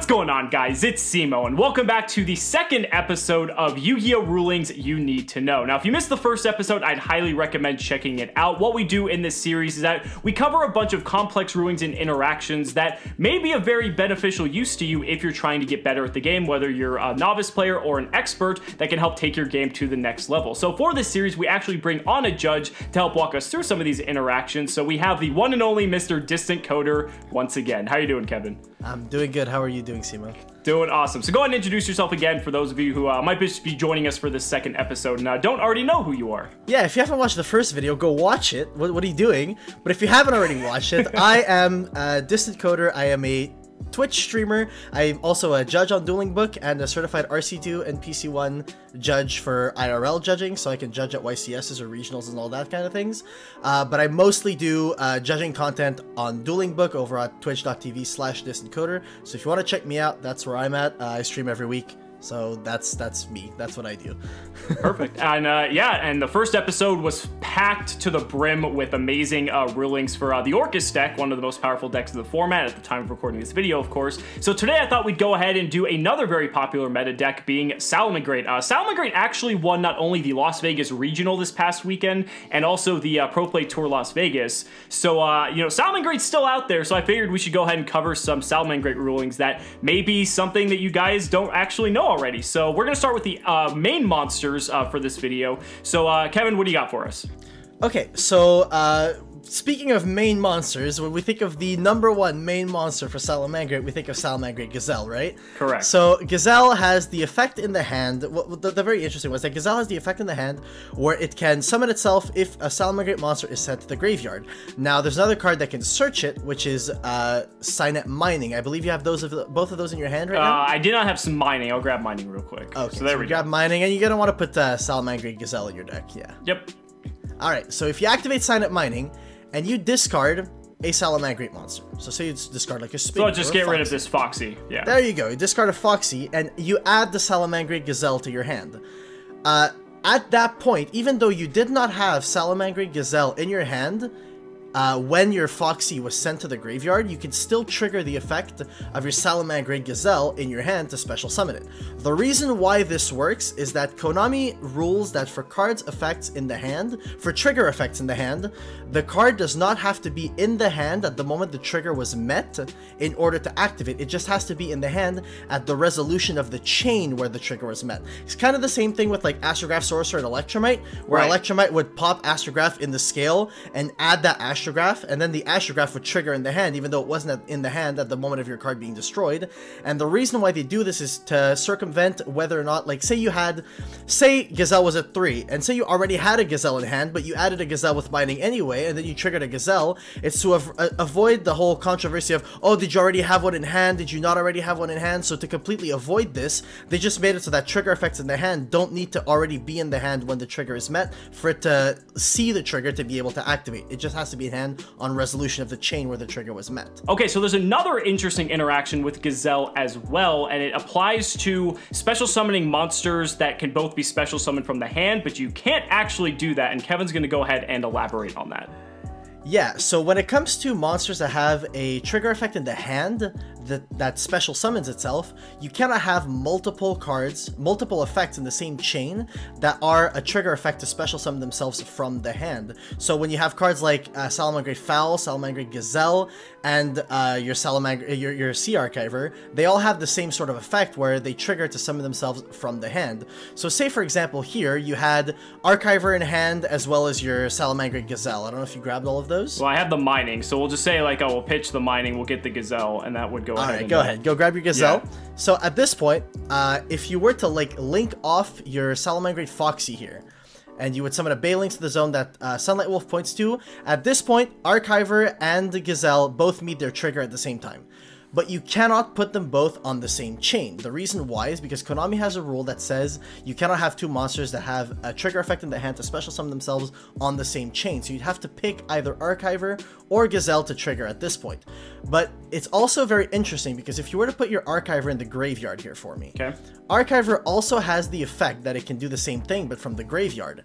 What's going on, guys? It's Cimo, and welcome back to the second episode of Yu-Gi-Oh! Rulings You Need to Know. Now, if you missed the first episode, I'd highly recommend checking it out. What we do in this series is that we cover a bunch of complex rulings and interactions that may be of very beneficial use to you if you're trying to get better at the game, whether you're a novice player or an expert that can help take your game to the next level. So for this series, we actually bring on a judge to help walk us through some of these interactions. So we have the one and only Mr. DistantCoder once again. How you doing, Kevin? I'm doing good. How are you doing, Cimo? Doing awesome. So go ahead and introduce yourself again for those of you who might just be joining us for this second episode and don't already know who you are. Yeah, if you haven't watched the first video, go watch it. What are you doing? But if you haven't already watched it, I am DistantCoder. I am a Twitch streamer. I'm also a judge on Dueling Book and a certified RC2 and PC1 judge for IRL judging, so I can judge at YCSs or regionals and all that kind of things. But I mostly do judging content on Dueling Book over at twitch.tv/DistantCoder. So if you want to check me out, that's where I'm at. I stream every week. So that's me. That's what I do. Perfect. And yeah, and the first episode was packed to the brim with amazing rulings for the Orcus deck, one of the most powerful decks of the format at the time of recording this video, of course. So today I thought we'd go ahead and do another very popular meta deck, being Salamangreat. Salamangreat actually won not only the Las Vegas Regional this past weekend, and also the Pro Play Tour Las Vegas. So, you know, Salamangreat's still out there, so I figured we should go ahead and cover some Salamangreat rulings that may be something that you guys don't actually know already. So we're going to start with the main monsters for this video. So Kevin, what do you got for us? Okay, so speaking of main monsters, when we think of the #1 main monster for Salamangreat, we think of Salamangreat Gazelle, right? Correct. So Gazelle has the effect in the hand. The very interesting was that Gazelle has the effect in the hand where it can summon itself if a Salamangreat monster is sent to the graveyard. Now, there's another card that can search it, which is Signet Mining. I believe you have both of those in your hand right now? I did not have some Mining. I'll grab Mining real quick. Okay, so there we go. Grab Mining, and you're going to want to put Salamangreat Gazelle in your deck, yeah. Yep. Alright, so if you activate Signet Mining, and you discard a Salamangreat monster. So say you discard like a Spin. So I'll just get rid of this Foxy. Yeah. There you go. You discard a Foxy, and you add the Salamangreat Gazelle to your hand. At that point, even though you did not have Salamangreat Gazelle in your hand, when your Foxy was sent to the graveyard, you can still trigger the effect of your Salamangreat Gazelle in your hand to special summon it. The reason why this works is that Konami rules that for cards effects in the hand, for trigger effects in the hand, the card does not have to be in the hand at the moment the trigger was met in order to activate. It just has to be in the hand at the resolution of the chain where the trigger was met. It's kind of the same thing with like Astrograph Sorcerer and Electromite, where Electromite would pop Astrograph in the scale and add that Astrograph, and then the Astrograph would trigger in the hand, even though it wasn't in the hand at the moment of your card being destroyed. And the reason why they do this is to circumvent whether or not, like, say Gazelle was at 3, and say you already had a Gazelle in hand, but you added a Gazelle with Mining anyway, and then you triggered a Gazelle. It's to avoid the whole controversy of, oh, did you already have one in hand? Did you not already have one in hand? So to completely avoid this, they just made it so that trigger effects in the hand don't need to already be in the hand when the trigger is met for it to see the trigger to be able to activate. It just has to be in hand on resolution of the chain where the trigger was met. Okay, so there's another interesting interaction with Gazelle as well, and it applies to special summoning monsters that can both be special summoned from the hand, but you can't actually do that, and Kevin's going to go ahead and elaborate on that. Yeah, so when it comes to monsters that have a trigger effect in the hand that special summons itself, you cannot have multiple cards, multiple effects in the same chain that are a trigger effect to special summon themselves from the hand. So when you have cards like Salamangreat Fowl, Salamangreat Gazelle, and your Sea Archiver, they all have the same sort of effect where they trigger to summon themselves from the hand. So say for example here, you had Archiver in hand as well as your Salamangreat Gazelle. I don't know if you grabbed all of those. Well, I have the Mining, so we'll just say like, oh, we'll pitch the Mining, we'll get the Gazelle, and that would go ahead. Alright, go ahead. Go grab your Gazelle. Yeah. So at this point, if you were to like link off your Salamangreat Foxy here, and you would summon a Baylink to the zone that Sunlight Wolf points to, at this point, Archiver and the Gazelle both meet their trigger at the same time. But you cannot put them both on the same chain. The reason why is because Konami has a rule that says you cannot have two monsters that have a trigger effect in the hand to special summon themselves on the same chain. So you'd have to pick either Archiver or Gazelle to trigger at this point. But it's also very interesting because if you were to put your Archiver in the graveyard here for me, okay, Archiver also has the effect that it can do the same thing but from the graveyard.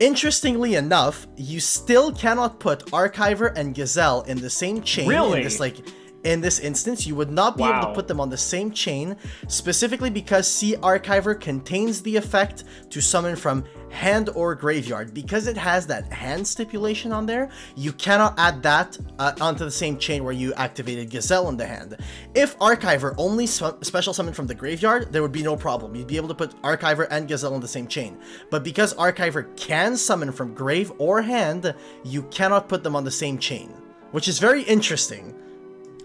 Interestingly enough, you still cannot put Archiver and Gazelle in the same chain. Really? In this, like, In this instance, you would not be able to put them on the same chain, specifically because Sea Archiver contains the effect to summon from hand or graveyard. Because it has that hand stipulation on there, you cannot add that onto the same chain where you activated Gazelle in the hand. If Archiver only special summoned from the graveyard, there would be no problem. You'd be able to put Archiver and Gazelle on the same chain. But because Archiver can summon from grave or hand, you cannot put them on the same chain, which is very interesting.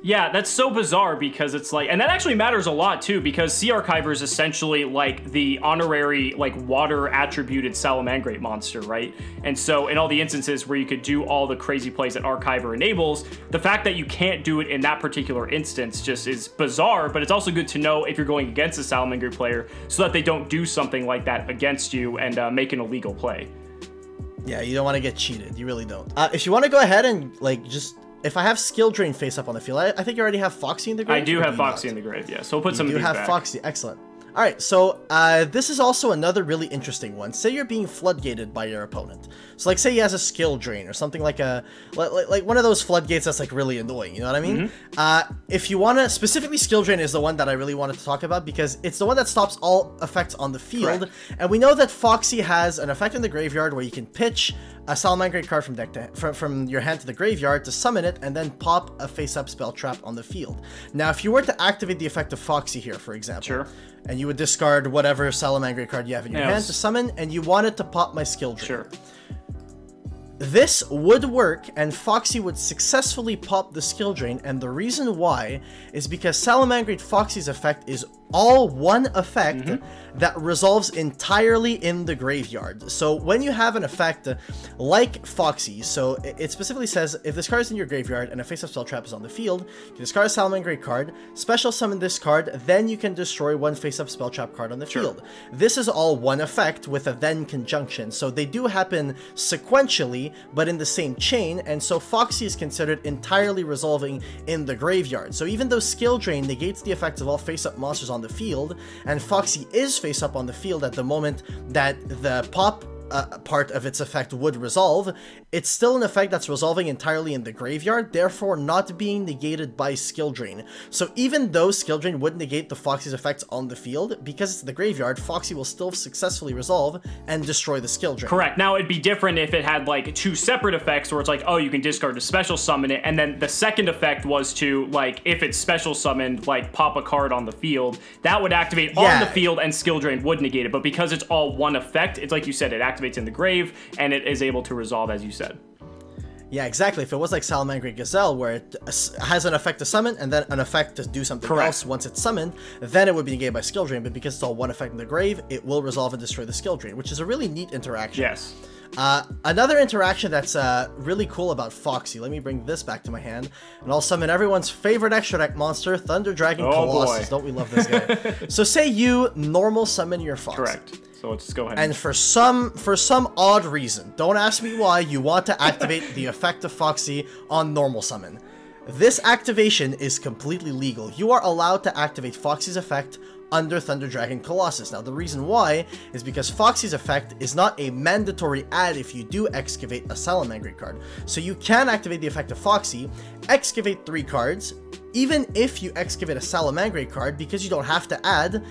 Yeah, that's so bizarre because it's like, and that actually matters a lot too, because Sea Archiver is essentially like the honorary, like, water attributed Salamangreat monster, right? And so in all the instances where you could do all the crazy plays that Archiver enables, the fact that you can't do it in that particular instance just is bizarre, but it's also good to know if you're going against a Salamangreat player so that they don't do something like that against you and make an illegal play. Yeah, you don't want to get cheated. You really don't. If you want to go ahead and, like, just... If I have Skill Drain face up on the field, I think you already have Foxy in the grave. I do have Foxy in the grave, yeah. So we'll put some of these back. You have Foxy, excellent. All right, so this is also another really interesting one. Say you're being floodgated by your opponent. So, like, say he has a Skill Drain or something like a like one of those floodgates that's like really annoying. You know what I mean? If you want to specifically, Skill Drain is the one that I really wanted to talk about because it's the one that stops all effects on the field. Correct. And we know that Foxy has an effect in the graveyard where you can pitch a Salamangreat card from your hand to the graveyard to summon it and then pop a face-up spell trap on the field. Now, if you were to activate the effect of Foxy here, for example, and you would discard whatever Salamangreat card you have in your hand to summon, and you wanted to pop my Skill Drain. This would work, and Foxy would successfully pop the Skill Drain, and the reason why is because Salamangreat Foxy's effect is all one effect that resolves entirely in the graveyard. So when you have an effect like Foxy, so it specifically says if this card is in your graveyard and a face-up spell trap is on the field, you discard a Salamangreat card, special summon this card, then you can destroy one face-up spell trap card on the field. This is all one effect with a then conjunction, so they do happen sequentially, but in the same chain, and so Foxy is considered entirely resolving in the graveyard. So even though Skill Drain negates the effects of all face-up monsters on the field, and Foxy is face-up on the field at the moment that the pop part of its effect would resolve, it's still an effect that's resolving entirely in the graveyard, therefore not being negated by Skill Drain. So even though Skill Drain would negate the Foxy's effects on the field, because it's the graveyard, Foxy will still successfully resolve and destroy the Skill Drain. Correct. Now, it'd be different if it had, like, two separate effects where it's like, oh, you can discard to special summon it, and then the second effect was to, like, if it's special summoned, like, pop a card on the field, that would activate on the field and Skill Drain would negate it. But because it's all one effect, it's like you said, it activates in the grave, and it is able to resolve, as you said. Yeah, exactly. If it was like Salamangreat Gazelle, where it has an effect to summon, and then an effect to do something else once it's summoned, then it would be negated by Skill Drain, but because it's all one effect in the grave, it will resolve and destroy the Skill Drain, which is a really neat interaction. Yes. Another interaction that's really cool about Foxy, let me bring this back to my hand, and I'll summon everyone's favorite extra deck monster, Thunder Dragon Colossus. Don't we love this guy? So say you normal summon your Foxy. Correct. So let's go ahead. And for some odd reason, don't ask me why, you want to activate the effect of Foxy on normal summon. This activation is completely legal. You are allowed to activate Foxy's effect under Thunder Dragon Colossus. Now, the reason why is because Foxy's effect is not a mandatory add if you do excavate a Salamangreat card. So you can activate the effect of Foxy, excavate 3 cards, even if you excavate a Salamangreat card, because you don't have to add,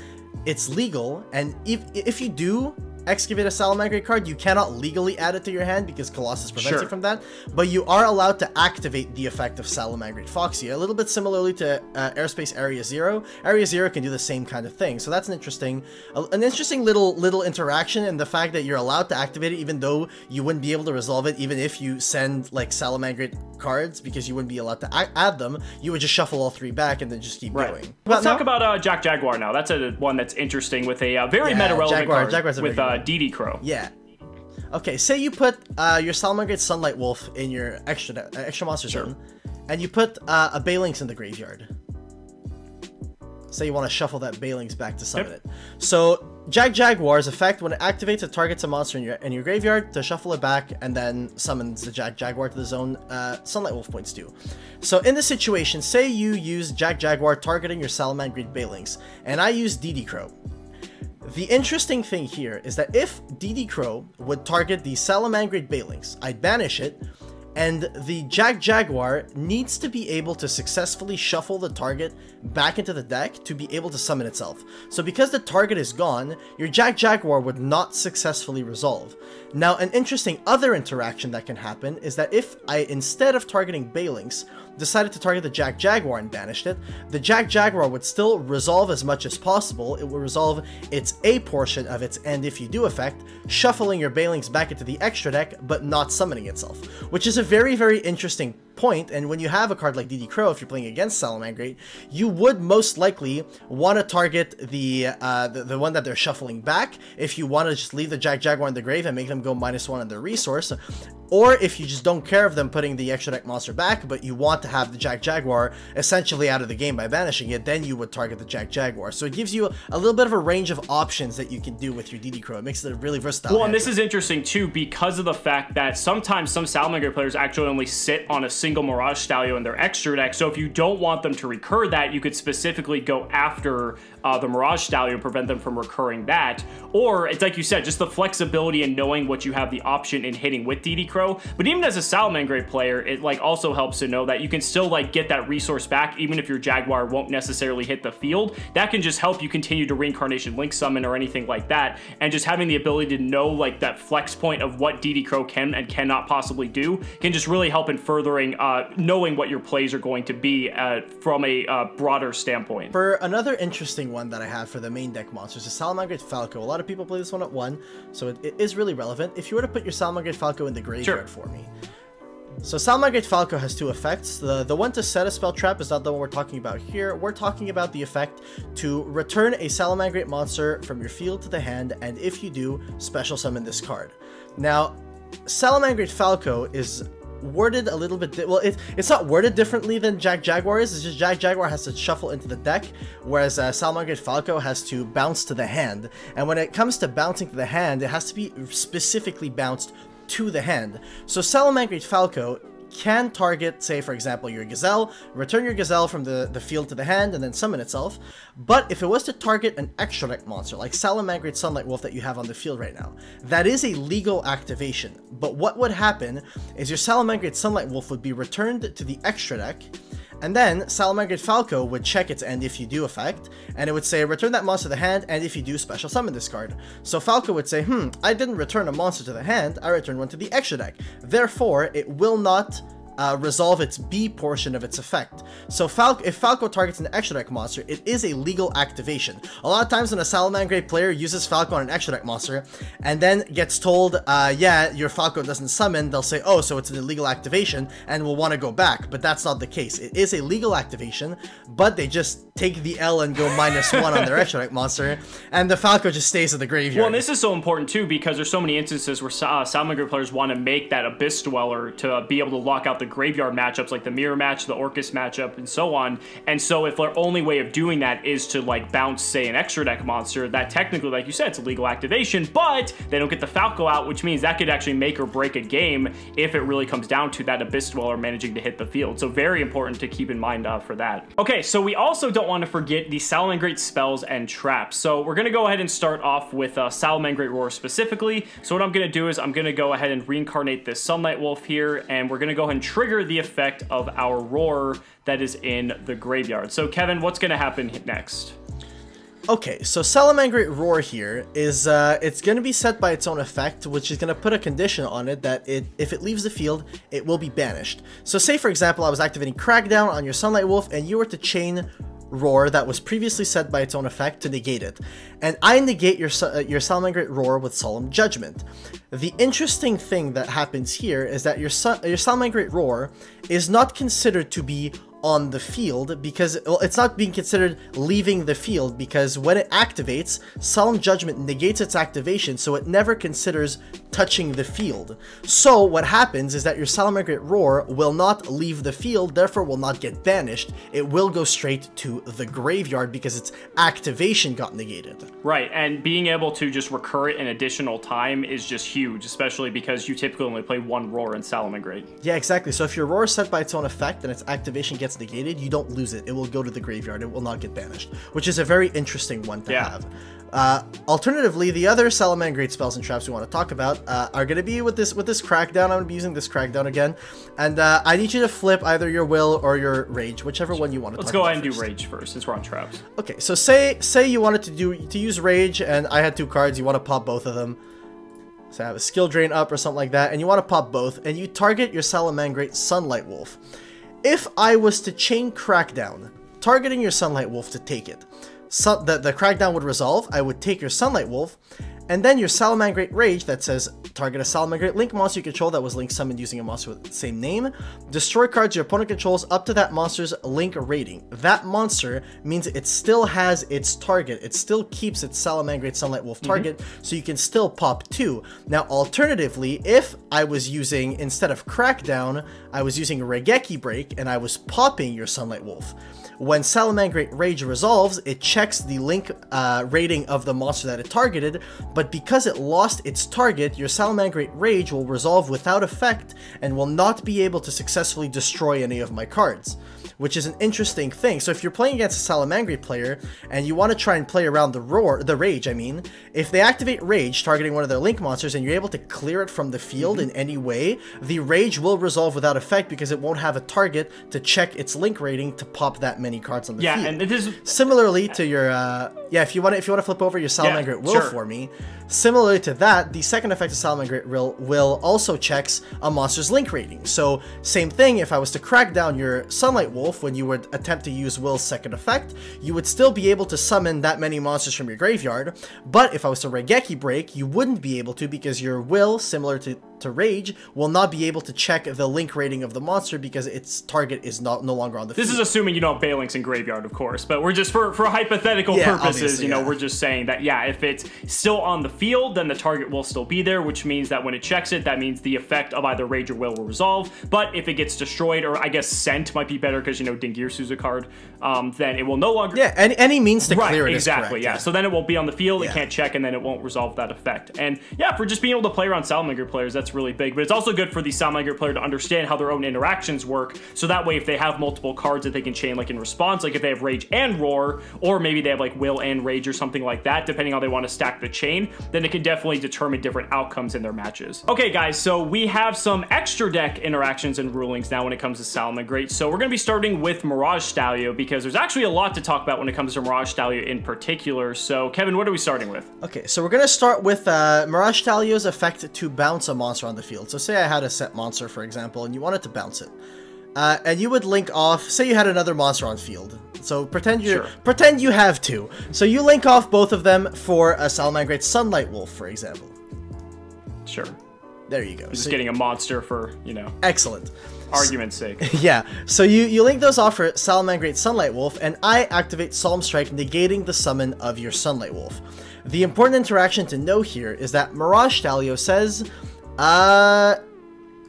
it's legal, and if you do excavate a Salamangreat card, you cannot legally add it to your hand because Colossus prevents you from that, but you are allowed to activate the effect of Salamangreat Foxy, a little bit similarly to Airspace Area Zero. Area Zero can do the same kind of thing, so that's an interesting little interaction, and the fact that you're allowed to activate it even though you wouldn't be able to resolve it, even if you send like Salamangreat cards, because you wouldn't be allowed to add them, you would just shuffle all 3 back and then just keep going. Let's talk about Jack Jaguar now. That's one that's interesting with a very meta-relevant card Jaguar's with DD Crow. Yeah. Okay, say you put your Salamangreat Sunlight Wolf in your extra monster zone, and you put a Baelings in the graveyard. Say you want to shuffle that Baelings back to summon it. So Jaguar's effect, when it activates, it targets a monster in your graveyard to shuffle it back, and then summons the Jaguar to the zone. Sunlight Wolf points do. So in this situation, say you use Jaguar targeting your Salamangreat Baelings, and I use DD Crow. The interesting thing here is that if DD Crow would target the Salamangreat Baelings, I'd banish it, and the Jaguar needs to be able to successfully shuffle the target back into the deck to be able to summon itself. So because the target is gone, your Jaguar would not successfully resolve. Now, an interesting other interaction that can happen is that if I, instead of targeting Balinks, decided to target the Jaguar and banished it, the Jaguar would still resolve as much as possible. It will resolve its A portion of its End If You Do effect, shuffling your Balinks back into the extra deck, but not summoning itself, which is a very, very interesting point. And when you have a card like DD Crow, if you're playing against Salamangreat, you would most likely want to target the one that they're shuffling back if you want to just leave the Jaguar in the grave and make them go -1 on their resource. Or if you just don't care of them putting the extra deck monster back, but you want to have the Jaguar essentially out of the game by banishing it, then you would target the Jaguar. So it gives you a little bit of a range of options that you can do with your DD Crow. It makes it a really versatile. Well, and this is interesting too because of the fact that sometimes some Salamangreat players actually only sit on a single Mirage Stallion in their extra deck. So if you don't want them to recur that, you could specifically go after the Mirage Stallion and prevent them from recurring that. Or it's like you said, just the flexibility and knowing what you have the option in hitting with DD Crow. But even as a Salamangreat player, it like also helps to know that you can still like get that resource back even if your Jaguar won't necessarily hit the field. That can just help you continue to Reincarnation Link summon or anything like that. And just having the ability to know like that flex point of what DD Crow can and cannot possibly do can just really help in furthering knowing what your plays are going to be from a broader standpoint. For another interesting one that I have for the main deck monsters is Salamangreat Falco. A lot of people play this one at 1, so it is really relevant. If you were to put your Salamangreat Falco in the graveyard for me. So Salamangreat Falco has 2 effects. The one to set a spell trap is not the one we're talking about here. We're talking about the effect to return a Salamangreat monster from your field to the hand, and if you do, special summon this card. Now, Salamangreat Falco is worded a little bit, well, it's not worded differently than Jaguar is. It's just Jaguar has to shuffle into the deck, whereas Salamangreat Falco has to bounce to the hand. And when it comes to bouncing to the hand, it has to be specifically bounced to the hand. So Salamangreat Falco can target, say for example, your Gazelle, return your Gazelle from the field to the hand, and then summon itself. But if it was to target an extra deck monster, like Salamangreat Sunlight Wolf that you have on the field right now, that is a legal activation. But what would happen is your Salamangreat Sunlight Wolf would be returned to the extra deck, and then Salamangreat Falco would check its End If You Do effect, and it would say, return that monster to the hand, and if you do, special summon this card. So Falco would say, I didn't return a monster to the hand, I returned one to the extra deck. Therefore, it will not resolve its B portion of its effect. So if Falco targets an extra deck monster, it is a legal activation. A lot of times when a Salamangreat player uses Falco on an extra deck monster and then gets told, yeah, your Falco doesn't summon, they'll say, oh, so it's an illegal activation and will want to go back. But that's not the case. It is a legal activation, but they just take the L and go -1 on their extra deck monster, and the Falco just stays at the graveyard. Well, and this is so important too because there's so many instances where Salamangreat players want to make that Abyss Dweller to be able to lock out the graveyard matchups like the Mirror match, the Orcus matchup, and so on. And so if their only way of doing that is to like bounce, say, an extra deck monster, that technically, like you said, it's a legal activation, but they don't get the Falco out, which means that could actually make or break a game if it really comes down to that Abyss Dweller managing to hit the field. So very important to keep in mind for that. Okay, so we also don't want to forget the Salamangreat spells and traps. So we're going to go ahead and start off with Salamangreat Roar specifically. So what I'm going to do is I'm going to go ahead and reincarnate this Sunlight Wolf here, and we're going to go ahead and trigger the effect of our Roar that is in the graveyard. So Kevin, what's going to happen next? Okay, so Salamangreat Roar here is, it's going to be set by its own effect, which is going to put a condition on it that if it leaves the field, it will be banished. So say, for example, I was activating Crackdown on your Sunlight Wolf, and you were to chain Roar that was previously set by its own effect to negate it. And I negate your Salamangreat Roar with Solemn Judgment. The interesting thing that happens here is that your Salamangreat Roar is not considered to be on the field because, well, it's not being considered leaving the field because when it activates, Solemn Judgment negates its activation, so it never considers touching the field. So what happens is that your Salamangreat Roar will not leave the field, therefore will not get banished. It will go straight to the graveyard because its activation got negated. Right, and being able to just recur it an additional time is just huge, especially because you typically only play one Roar in Salamangreat. Yeah, exactly. So if your Roar is set by its own effect and its activation gets gets negated, you don't lose it. It will go to the graveyard. It will not get banished, which is a very interesting one to have. Alternatively, the other Salamangreat spells and traps we want to talk about are going to be with this Crackdown. I'm going to be using this Crackdown again, and I need you to flip either your Will or your Rage, whichever one you want to. Let's go ahead and do Rage first, since we're on traps. Okay, so say you wanted to use Rage, and I had 2 cards. You want to pop both of them. So I have a Skill Drain up or something like that, and you want to pop both, and you target your Salamangreat Sunlight Wolf. If I was to chain Crackdown, targeting your Sunlight Wolf to take it, so the Crackdown would resolve. I would take your Sunlight Wolf, and then your Salamangreat Rage that says target a Salamangreat Link monster you control that was Link summoned using a monster with the same name. Destroy cards your opponent controls up to that monster's Link rating. That monster means it still has its target. It still keeps its Salamangreat Sunlight Wolf target, so you can still pop 2. Now, alternatively, if I was using, instead of Crackdown, I was using Regeki Break, and I was popping your Sunlight Wolf. When Salamangreat Rage resolves, it checks the Link rating of the monster that it targeted, but because it lost its target, your Salamangreat Rage will resolve without effect and will not be able to successfully destroy any of my cards, which is an interesting thing. So if you're playing against a Salamangreat player and you want to try and play around the Rage, if they activate Rage targeting one of their Link monsters and you're able to clear it from the field in any way, the Rage will resolve without effect because it won't have a target to check its Link rating to pop that many cards on the field. And it is similarly to your if you want to flip over your Salamangreat Will for me. Similarly to that, the second effect of Salamangreat Will also checks a monster's Link rating. So same thing, if I was to crack down your Sunlight Wolf when you would attempt to use Will's second effect, you would still be able to summon that many monsters from your graveyard, but if I was to Regeki Break, you wouldn't be able to because your Will, similar to Rage, will not be able to check the Link rating of the monster because its target is no longer on the field. This is assuming you don't have Balinks in graveyard, of course, but we're just, for hypothetical purposes, you know, we're just saying that, if it's still on the field, then the target will still be there, which means that when it checks it, that means the effect of either Rage or Will resolve, but if it gets destroyed, or I guess Sent might be better because, you know, Dingirsu's a card, then it will no longer... Yeah, any means to clear it exactly, is correct, so then it won't be on the field, it can't check, and then it won't resolve that effect. And for just being able to play around Salamangreat players, that's really big, but it's also good for the Salamangreat player to understand how their own interactions work, so that way if they have multiple cards that they can chain like in response, like if they have Rage and Roar, or maybe they have like Will and Rage or something like that, depending on how they want to stack the chain, then it can definitely determine different outcomes in their matches. Okay guys, so we have some extra deck interactions and rulings now when it comes to Salamangreat, so we're going to be starting with Mirage Stallion because there's actually a lot to talk about when it comes to Mirage Stallion in particular. So Kevin, what are we starting with? Okay, so we're going to start with Mirage Stallion's effect to bounce a monster on the field. So say I had a set monster, for example, and you wanted to bounce it. And you would link off, say you had another monster on field. So pretend you have 2. So you link off both of them for a Salamangreat Sunlight Wolf, for example. Sure. There you go. Just getting a monster for, you know. Excellent. Argument's sake. Yeah. So you link those off for Salamangreat Sunlight Wolf, and I activate Solemn Strike, negating the summon of your Sunlight Wolf. The important interaction to know here is that Mirage Stallion says,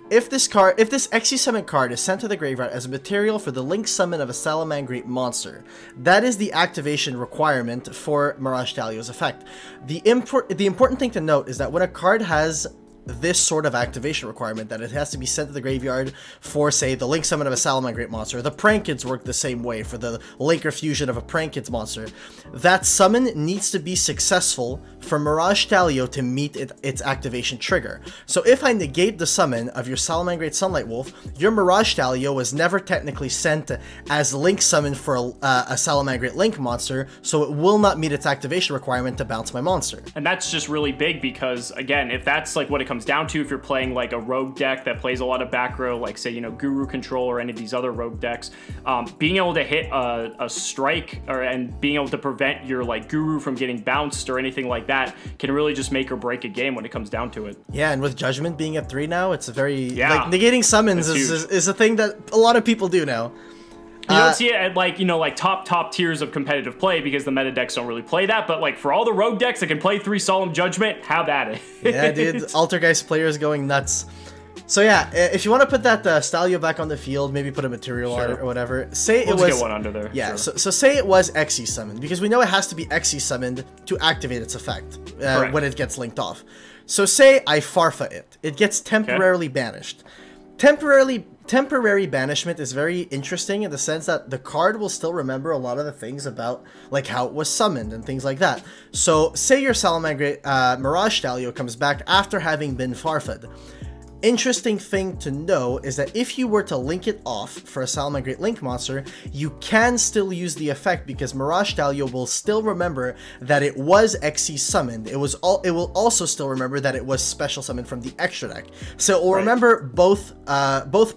if this Exi Summon card is sent to the graveyard as a material for the link summon of a Salamangreat monster, that is the activation requirement for Mirage Stallion's effect. The important thing to note is that when a card has this sort of activation requirement, that it has to be sent to the graveyard for, say, the link summon of a Salamangreat monster. The Prankids work the same way for the linker fusion of a Prankids monster. That summon needs to be successful for Mirage Stallion to meet its activation trigger. So if I negate the summon of your Salamangreat Sunlight Wolf, your Mirage Stallion was never technically sent as link summon for a Salamangreat link monster, so it will not meet its activation requirement to bounce my monster. And that's just really big because, again, if that's like what it comes down to, if you're playing like a rogue deck that plays a lot of back row, like say, you know, Guru Control or any of these other rogue decks, being able to hit a strike and being able to prevent your like Guru from getting bounced or anything like that can really just make or break a game when it comes down to it. Yeah, and with Judgment being at 3 now, it's a very, like, negating summons is a thing that a lot of people do now. You don't see it at, like, you know, like top tiers of competitive play because the meta decks don't really play that, but like for all the rogue decks that can play 3 Solemn Judgment, have at it. Yeah, dude, Altergeist players going nuts. So yeah, if you want to put that Stallion back on the field, maybe put a material on it or whatever. Say it was, just get one under there. Yeah, so say it was Exi summoned, because we know it has to be Exi summoned to activate its effect when it gets linked off. So say I Farfa it. It gets temporarily banished. Temporary banishment is very interesting in the sense that the card will still remember a lot of the things about like how it was summoned and things like that. So say your Salamangreat Mirage Stallion comes back after having been Farfed. Interesting thing to know is that if you were to link it off for a Salamangreat Link monster, you can still use the effect because Mirage Stallion will still remember that it was XC summoned. It will also still remember that it was special summoned from the extra deck. So it will remember both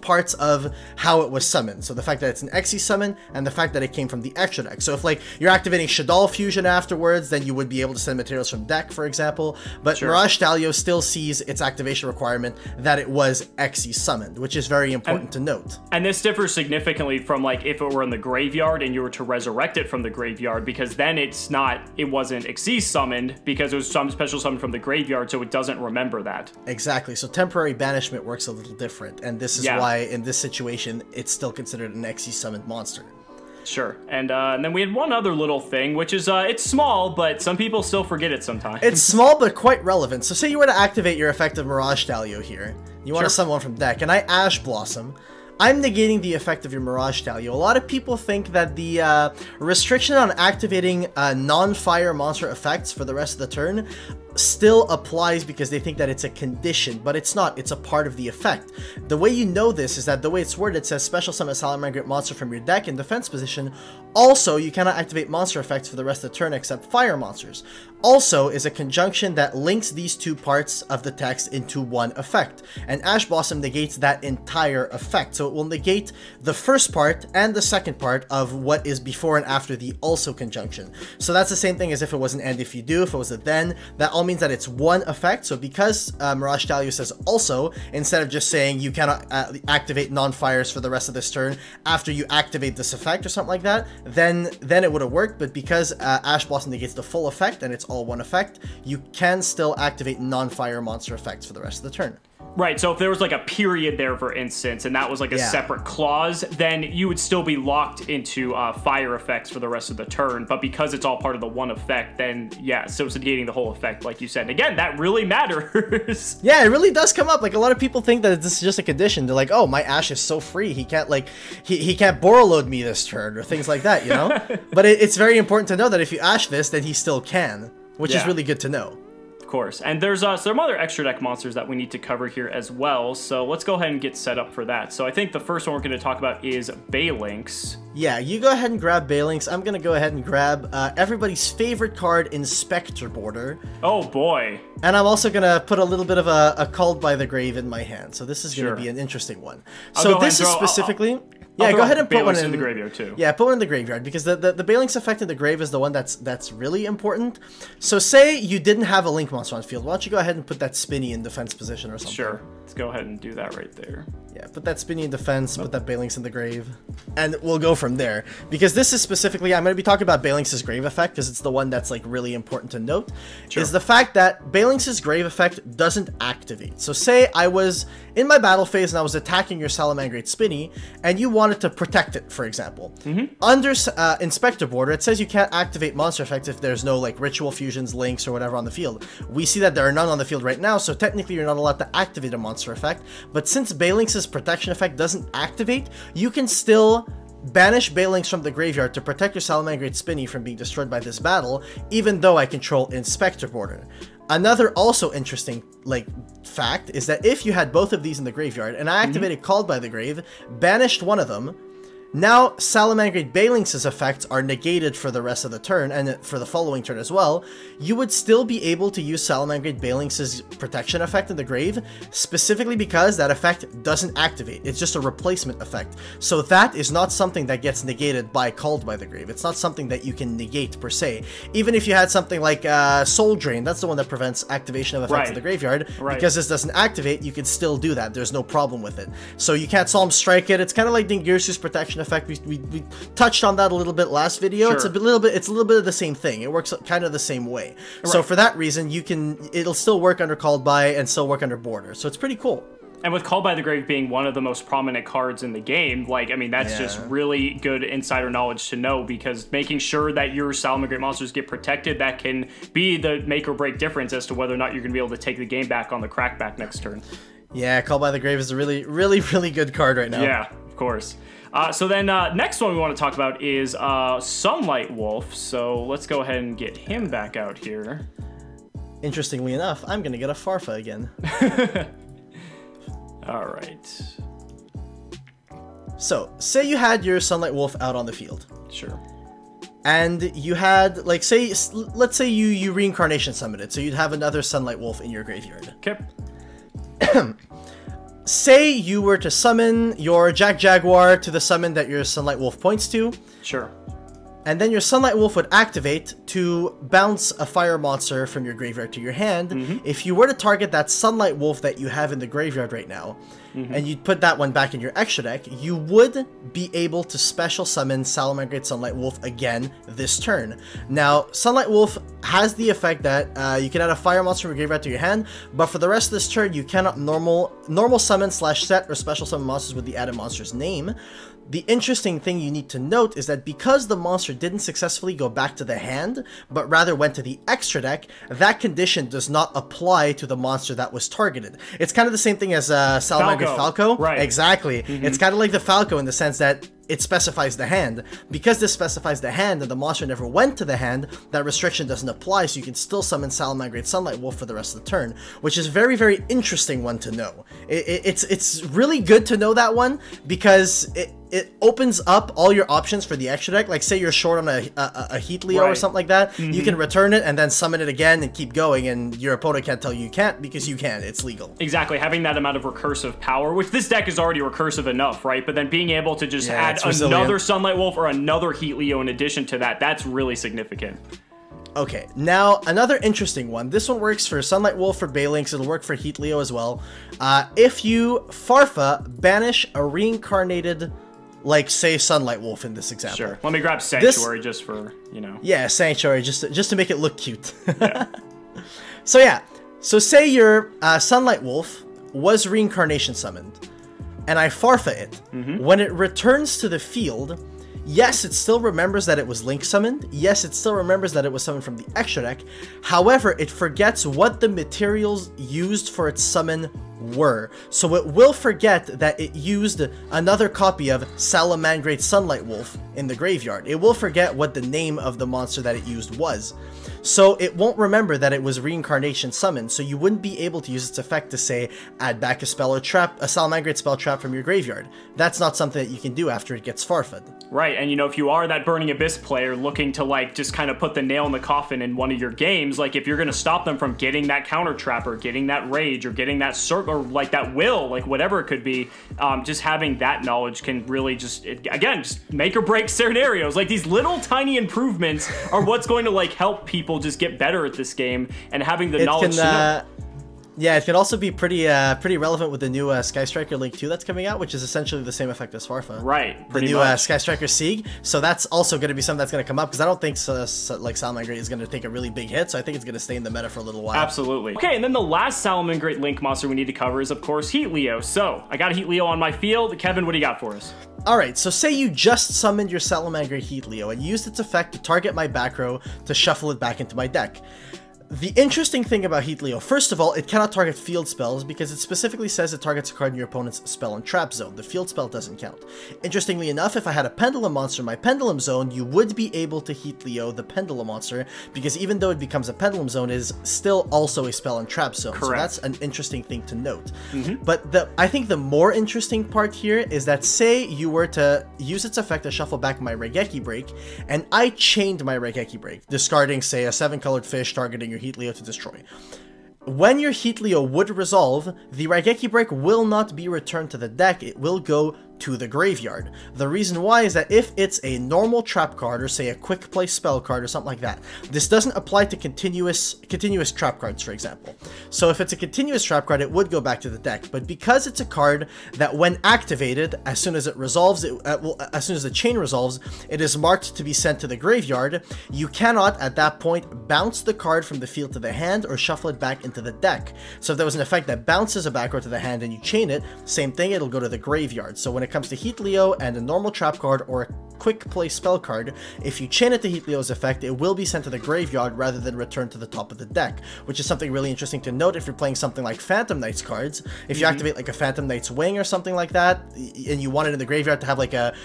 parts of how it was summoned. So the fact that it's an XC summon and the fact that it came from the extra deck. So if like you're activating Shaddoll Fusion afterwards, then you would be able to send materials from deck, for example. But Mirage Stallion still sees its activation requirement that it was XE summoned, which is very important to note. And this differs significantly from like if it were in the graveyard and you were to resurrect it from the graveyard, because then it wasn't XE summoned because it was some special summon from the graveyard, so it doesn't remember that. Exactly. So temporary banishment works a little different, and this is why in this situation it's still considered an XE summoned monster. Sure. And then we had one other little thing, which is, it's small, but some people still forget it sometimes. It's small, but quite relevant. So say you were to activate your effective Mirage Stallion here. You want to summon one from deck, and I Ash Blossom. I'm negating the effect of your Mirage Stallion. A lot of people think that the restriction on activating non-fire monster effects for the rest of the turn still applies because they think that it's a condition, but it's not. It's a part of the effect. The way you know this is that the way it's worded, it says special summon a Salamangreat monster from your deck in defense position. Also, you cannot activate monster effects for the rest of the turn except fire monsters. Also is a conjunction that links these two parts of the text into one effect, and Ash Blossom negates that entire effect. So it will negate the first part and the second part of what is before and after the also conjunction. So that's the same thing as if it was an and if you do, if it was a then, that all means that it's one effect. So because Mirage Stallion says also, instead of just saying you cannot activate non-fires for the rest of this turn after you activate this effect or something like that, then it would have worked. But because Ash Blossom negates the full effect and it's all one effect, you can still activate non-fire monster effects for the rest of the turn. Right, so if there was like a period there, for instance, and that was like a separate clause, then you would still be locked into fire effects for the rest of the turn. But because it's all part of the one effect, then so it's negating the whole effect, like you said. And again, that really matters. Yeah, it really does come up. Like a lot of people think that this is just a condition. They're like, oh, my Ash is so free. He can't like he can't Borreload me this turn or things like that, you know? But it's very important to know that if you Ash this, then he still can, which is really good to know. Course. And there's some other extra deck monsters that we need to cover here as well, so let's go ahead and get set up for that. So I think the first one we're going to talk about is Balinx. Yeah, you go ahead and grab Balinx. I'm going to go ahead and grab everybody's favorite card, Inspector Border. Oh boy. And I'm also going to put a little bit of a Called by the Grave in my hand, so this is going to be an interesting one. So this is specifically... Yeah, go ahead and put one in the graveyard too. Yeah, put one in the graveyard because the Balinx effect in the grave is the one that's really important. So say you didn't have a Link monster on field, why don't you go ahead and put that Spinny in defense position or something? Sure, let's go ahead and do that right there. Yeah, put that Spinny in defense, put that Balinx in the grave, and we'll go from there. Because this is specifically, I'm going to be talking about Balinx's grave effect because it's the one that's like really important to note, is the fact that Balinx's grave effect doesn't activate. So say I was in my battle phase and I was attacking your Salamangreat Spinny, and you wanted to protect it, for example. Under Inspector Border, it says you can't activate monster effects if there's no like Ritual Fusions, Links, or whatever on the field. We see that there are none on the field right now, so technically you're not allowed to activate a monster effect. But since Balinx's protection effect doesn't activate, you can still banish Balinx from the graveyard to protect your Salamangreat Spinny from being destroyed by this battle, even though I control Inspector Border. Another also interesting like fact is that if you had both of these in the graveyard and I activated Called by the Grave, banished one of them, now Salamangreat Balinx's effects are negated for the rest of the turn and for the following turn as well. You would still be able to use Salamangreat Balinx's protection effect in the grave, specifically because that effect doesn't activate. It's just a replacement effect. So that is not something that gets negated by Called by the Grave. It's not something that you can negate per se. Even if you had something like Soul Drain, that's the one that prevents activation of effects in the graveyard. Because this doesn't activate, you can still do that. There's no problem with it. So you can't Psalm Strike it. It's kind of like Dingirsu's protection effect. We touched on that a little bit last video. It's a little bit of the same thing. It works kind of the same way. So for that reason, it'll still work under Called by and still work under Border. So it's pretty cool. And with Called by the Grave being one of the most prominent cards in the game, like, I mean, that's just really good insider knowledge to know, because making sure that your Salamangreat monsters get protected, that can be the make or break difference as to whether or not you're going to be able to take the game back on the crackback next turn. Yeah, Call by the Grave is a really, really, really good card right now. Yeah, of course. So then next one we want to talk about is Sunlight Wolf. So let's go ahead and get him back out here. Interestingly enough, I'm going to get a Farfa again. All right. So, say you had your Sunlight Wolf out on the field. Sure. And you had, like, let's say you reincarnation summon it, so you'd have another Sunlight Wolf in your graveyard. Okay. Say you were to summon your Jack Jaguar to the summon that your Sunlight Wolf points to. Sure. And then your Sunlight Wolf would activate to bounce a fire monster from your graveyard to your hand. If you were to target that Sunlight Wolf that you have in the graveyard right now, and you'd put that one back in your extra deck, you would be able to special summon Salamangreat Sunlight Wolf again this turn. Now, Sunlight Wolf has the effect that you can add a fire monster from your graveyard to your hand, but for the rest of this turn, you cannot normal summon / set or special summon monsters with the added monster's name. The interesting thing you need to note is that because the monster didn't successfully go back to the hand, but rather went to the extra deck, that condition does not apply to the monster that was targeted. It's kind of the same thing as Salamangreat Falco. Right. Exactly. It's kind of like the Falco in the sense that it specifies the hand. Because this specifies the hand and the monster never went to the hand, that restriction doesn't apply, so you can still summon Salamangreat Sunlight Wolf for the rest of the turn, which is a very, very interesting one to know. It's really good to know that one, because it opens up all your options for the extra deck. Like, say you're short on a Heatleo or something like that, you can return it and then summon it again and keep going, and your opponent can't tell you can't, because you can. It's legal. Exactly, having that amount of recursive power, which this deck is already recursive enough, right? But then being able to just add another Sunlight Wolf or another Heatleo in addition to that, that's really significant. Okay, now another interesting one. This one works for Sunlight Wolf, for Balinks, it'll work for Heatleo as well. If you Farfa, banish a reincarnated, like, say, Sunlight Wolf in this example. Sure. Let me grab Sanctuary just for, you know. Yeah, Sanctuary, just to make it look cute. Yeah. So say your Sunlight Wolf was reincarnation summoned, and I Farfa it. When it returns to the field, yes, it still remembers that it was Link summoned. Yes, it still remembers that it was summoned from the extra deck. However, it forgets what the materials used for its summon were. So it will forget that it used another copy of Salamangreat Sunlight Wolf in the graveyard. It will forget what the name of the monster that it used was. So it won't remember that it was reincarnation summoned, so you wouldn't be able to use its effect to say, add back a spell or trap, a Salamangreat spell trap from your graveyard. That's not something that you can do after it gets farfed. Right, and you know, if you are that Burning Abyss player looking to, like, just kind of put the nail in the coffin in one of your games, like, if you're going to stop them from getting that counter trap or getting that rage or getting that circle, or like that will, like whatever it could be, just having that knowledge can really just, again, just make or break scenarios. Like, these little tiny improvements are what's going to, like, help people just get better at this game, and having the knowledge to know. Yeah, it can also be pretty relevant with the new Sky Striker Link 2 that's coming out, which is essentially the same effect as Farfa. Right, the new Sky Striker Sieg. So that's also going to be something that's going to come up, because I don't think like Salamangreat is going to take a really big hit, so I think it's going to stay in the meta for a little while. Absolutely. Okay, and then the last Salamangreat Link monster we need to cover is, of course, Heatleo. So, I got a Heatleo on my field. Kevin, what do you got for us? Alright, so say you just summoned your Salamangreat Heatleo and used its effect to target my back row to shuffle it back into my deck. The interesting thing about Heatleo, first of all, it cannot target field spells because it specifically says it targets a card in your opponent's spell and trap zone. The field spell doesn't count. Interestingly enough, if I had a Pendulum monster in my Pendulum zone, you would be able to Heatleo the Pendulum monster, because even though it becomes a Pendulum zone, it is still also a spell and trap zone. Correct. So that's an interesting thing to note. But I think the more interesting part here is that, say you were to use its effect to shuffle back my Raigeki Break, and I chained my Raigeki Break, discarding, say, a 7-colored fish targeting your Heatleo to destroy. When your Heatleo would resolve, the Raigeki Break will not be returned to the deck, it will go to the graveyard. The reason why is that if it's a normal trap card, or say a quick play spell card or something like that, this doesn't apply to continuous trap cards, for example. So if it's a continuous trap card, it would go back to the deck, but because it's a card that when activated, as soon as it resolves, as soon as the chain resolves, it is marked to be sent to the graveyard, you cannot at that point bounce the card from the field to the hand or shuffle it back into the deck. So if there was an effect that bounces a back row to the hand and you chain it, same thing, it'll go to the graveyard. So when it comes to Heatleo and a normal trap card or a quick play spell card. If you chain it to Heatlio's effect, it will be sent to the graveyard rather than returned to the top of the deck, which is something really interesting to note if you're playing something like Phantom Knight's cards. If you activate like a Phantom Knight's Wing or something like that, and you want it in the graveyard to have like a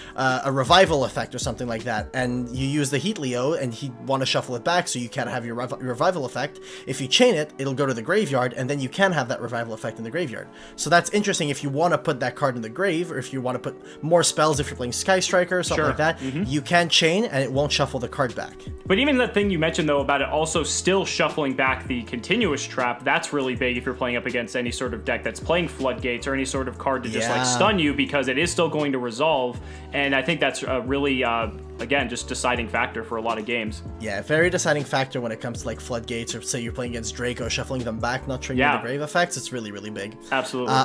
revival effect or something like that, and you use the Heatlio and he want to shuffle it back so you can't have your revival effect, if you chain it, it'll go to the graveyard and then you can have that revival effect in the graveyard. So that's interesting if you want to put that card in the grave, or if you want to put more spells, if you're playing Sky Striker or something like that, you can chain and it won't shuffle the card back. But even that thing you mentioned though about it also still shuffling back the continuous trap, that's really big if you're playing up against any sort of deck that's playing Floodgates or any sort of card to just like stun you, because it is still going to resolve. And I think that's a really, again, just deciding factor for a lot of games. Yeah, very deciding factor when it comes to like Floodgates, or say you're playing against Draco, shuffling them back, not triggering the grave effects. It's really, really big. Absolutely.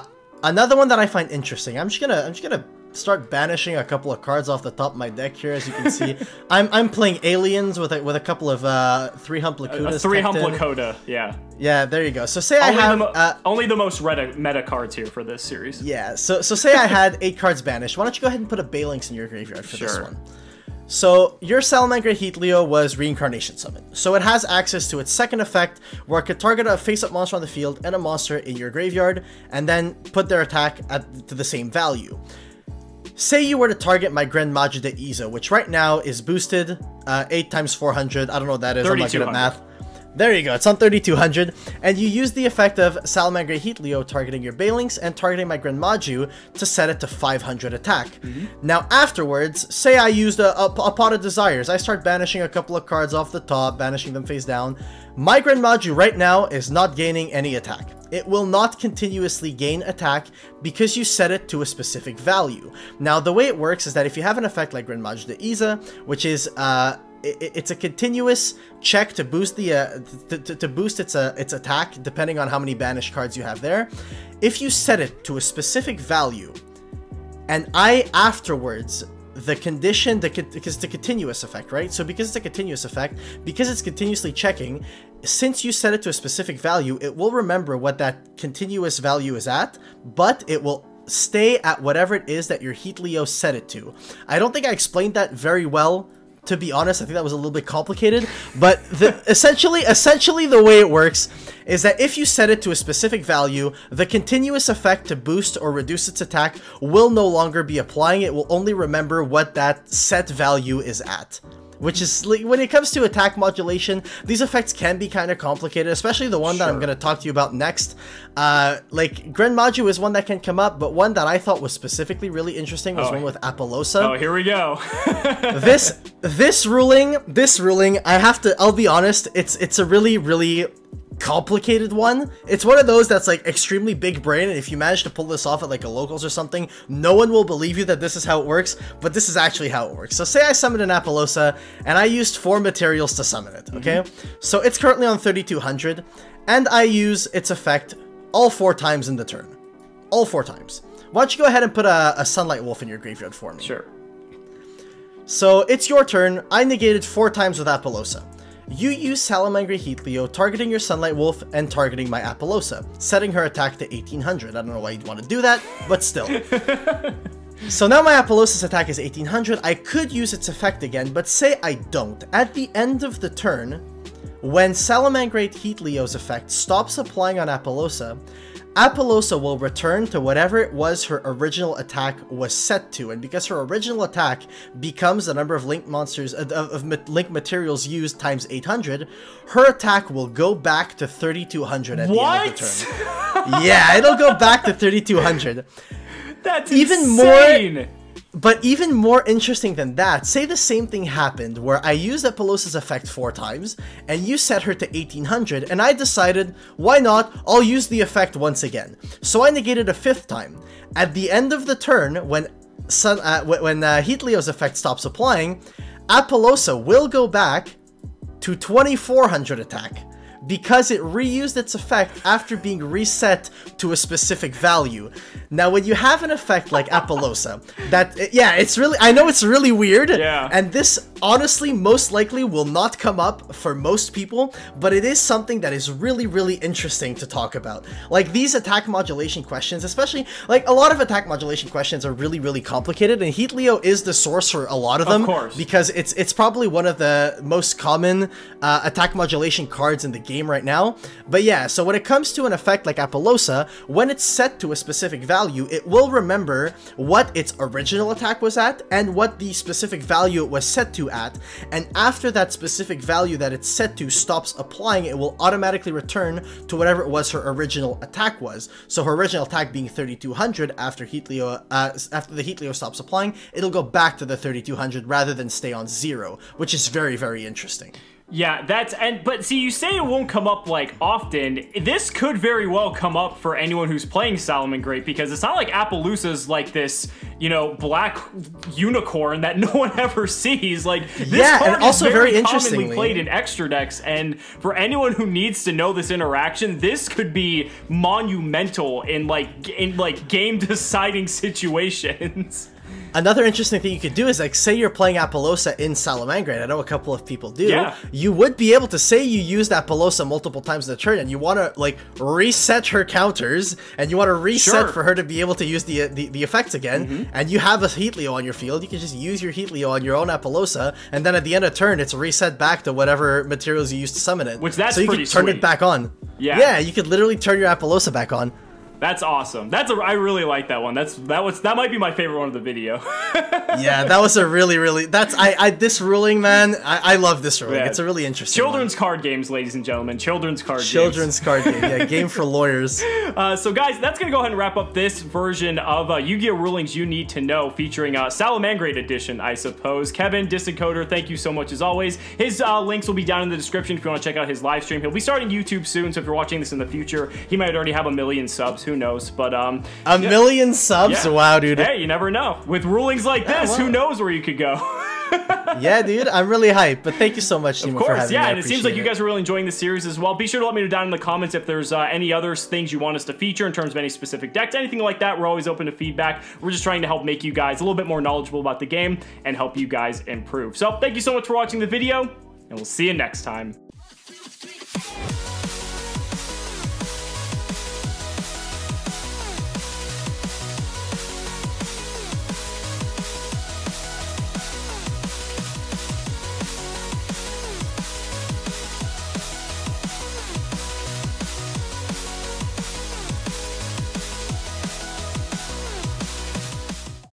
Another one that I find interesting, I'm just gonna start banishing a couple of cards off the top of my deck here. As you can see, I'm playing Aliens with a couple of 3-hump Lakutas. 3-hump Lakota, yeah. Yeah, there you go. So say I have only the most meta cards here for this series. Yeah. So say I had 8 cards banished. Why don't you go ahead and put a Balinx in your graveyard for this one? So your Salamangreat Heatlio was Reincarnation Summon. So it has access to its second effect, where it could target a face-up monster on the field and a monster in your graveyard, and then put their attack to the same value. Say you were to target my Grand Magi de Iza, which right now is boosted 8 times 400. I don't know what that is. I'm not good at math. There you go, it's on 3200, and you use the effect of Salamangreat Heatlio targeting your Balinx and targeting my Grand Magi to set it to 500 attack. Now afterwards, say I used a Pot of Desires, I start banishing a couple of cards off the top, banishing them face down. My Grand Magi right now is not gaining any attack. It will not continuously gain attack because you set it to a specific value. Now the way it works is that if you have an effect like Grand Magi de Iza, which is it's a continuous check to boost the to boost its attack depending on how many banished cards you have there. If you set it to a specific value, and I afterwards the condition because it's a continuous effect, right? So because it's a continuous effect, because it's continuously checking, since you set it to a specific value, it will remember what that continuous value is at, but it will stay at whatever it is that your Heatlio set it to. I don't think I explained that very well. To be honest, I think that was a little bit complicated, but essentially the way it works is that if you set it to a specific value, the continuous effect to boost or reduce its attack will no longer be applying. It will only remember what that set value is at. Which is, like, when it comes to attack modulation, these effects can be kind of complicated, especially the one that I'm going to talk to you about next. Like, Grand Magi is one that can come up, but one that I thought was specifically really interesting was one with Apollousa. Oh, here we go. this ruling, I'll be honest, it's a really, really complicated one. It's one of those that's like extremely big brain, and if you manage to pull this off at like a locals or something, no one will believe you that this is how it works, but this is actually how it works. So say I summoned an Apollousa and I used 4 materials to summon it, okay? So it's currently on 3200, and I use its effect all 4 times in the turn. All 4 times. Why don't you go ahead and put a Sunlight Wolf in your graveyard for me? Sure. So it's your turn. I negated 4 times with Apollousa. You use Salamangreat Heatlio, targeting your Sunlight Wolf and targeting my Apollousa, setting her attack to 1800. I don't know why you'd want to do that, but still. So now my Apollousa's attack is 1800. I could use its effect again, but say I don't. At the end of the turn, when Salamangreat Heatlio's effect stops applying on Apollousa, Apollousa will return to whatever it was her original attack was set to, and because her original attack becomes the number of link monsters link materials used times 800, her attack will go back to 3200 at the end of the turn. Yeah, it'll go back to 3200. That's insane. But even more interesting than that, say the same thing happened where I used Apollousa's effect 4 times, and you set her to 1800, and I decided, why not, I'll use the effect once again. So I negated a 5th time. At the end of the turn, when Heatlio's effect stops applying, Apollousa will go back to 2400 attack, because it reused its effect after being reset to a specific value. Now, when you have an effect like Appaloosa, it's really, I know it's really weird, and this honestly most likely will not come up for most people, but it is something that is really, really interesting to talk about. Like, these attack modulation questions, especially, like, a lot of attack modulation questions are really, really complicated, and Heatleo is the source for a lot of them, because it's probably one of the most common attack modulation cards in the game right now. But yeah, so when it comes to an effect like Appaloosa, when it's set to a specific value, it will remember what its original attack was at and what the specific value it was set to at, and after that specific value that it's set to stops applying, it will automatically return to whatever it was her original attack was. So her original attack being 3200, after Heatleo, after the Heatleo stops applying, it'll go back to the 3200 rather than stay on 0, which is very, very interesting. Yeah, but see, you say it won't come up, like, often. This could very well come up for anyone who's playing Salamangreat, because it's not like Appaloosa's like this, you know, black unicorn that no one ever sees. Like, this card and also is very commonly played in extra decks, and for anyone who needs to know this interaction, this could be monumental in game-deciding situations. Another interesting thing you could do is, like, say you're playing Appaloosa in Salamangreat. I know a couple of people do. Yeah. You would be able to say you used Appaloosa multiple times in the turn, and you want to, like, reset her counters, and you want to reset for her to be able to use the effects again, and you have a Heatleo on your field. You can just use your Heatleo on your own Appaloosa, and then at the end of turn, it's reset back to whatever materials you used to summon it. So you can turn it back on. Yeah, you could literally turn your Appaloosa back on. That's awesome. I really like that one. That might be my favorite one of the video. Yeah, that was a really, this ruling, man, I love this ruling. Yeah. It's a really interesting Children's card games, ladies and gentlemen. Children's card game. Yeah, game for lawyers. So guys, that's gonna go ahead and wrap up this version of Yu-Gi-Oh! Rulings You Need to Know, featuring Salamangreat edition, I suppose. Kevin, DistantCoder, thank you so much as always. His links will be down in the description if you want to check out his live stream. He'll be starting YouTube soon, so if you're watching this in the future, he might already have 1 million subs. Who knows? But a million subs? Yeah. Wow, dude. Hey, you never know. With rulings like this, who knows where you could go? Yeah, dude, I'm really hyped. But thank you so much, Timo, for having me. And it seems like you guys are really enjoying the series as well. Be sure to let me know down in the comments if there's any other things you want us to feature in terms of any specific decks, anything like that. We're always open to feedback. We're just trying to help make you guys a little bit more knowledgeable about the game and help you guys improve. So thank you so much for watching the video, and we'll see you next time.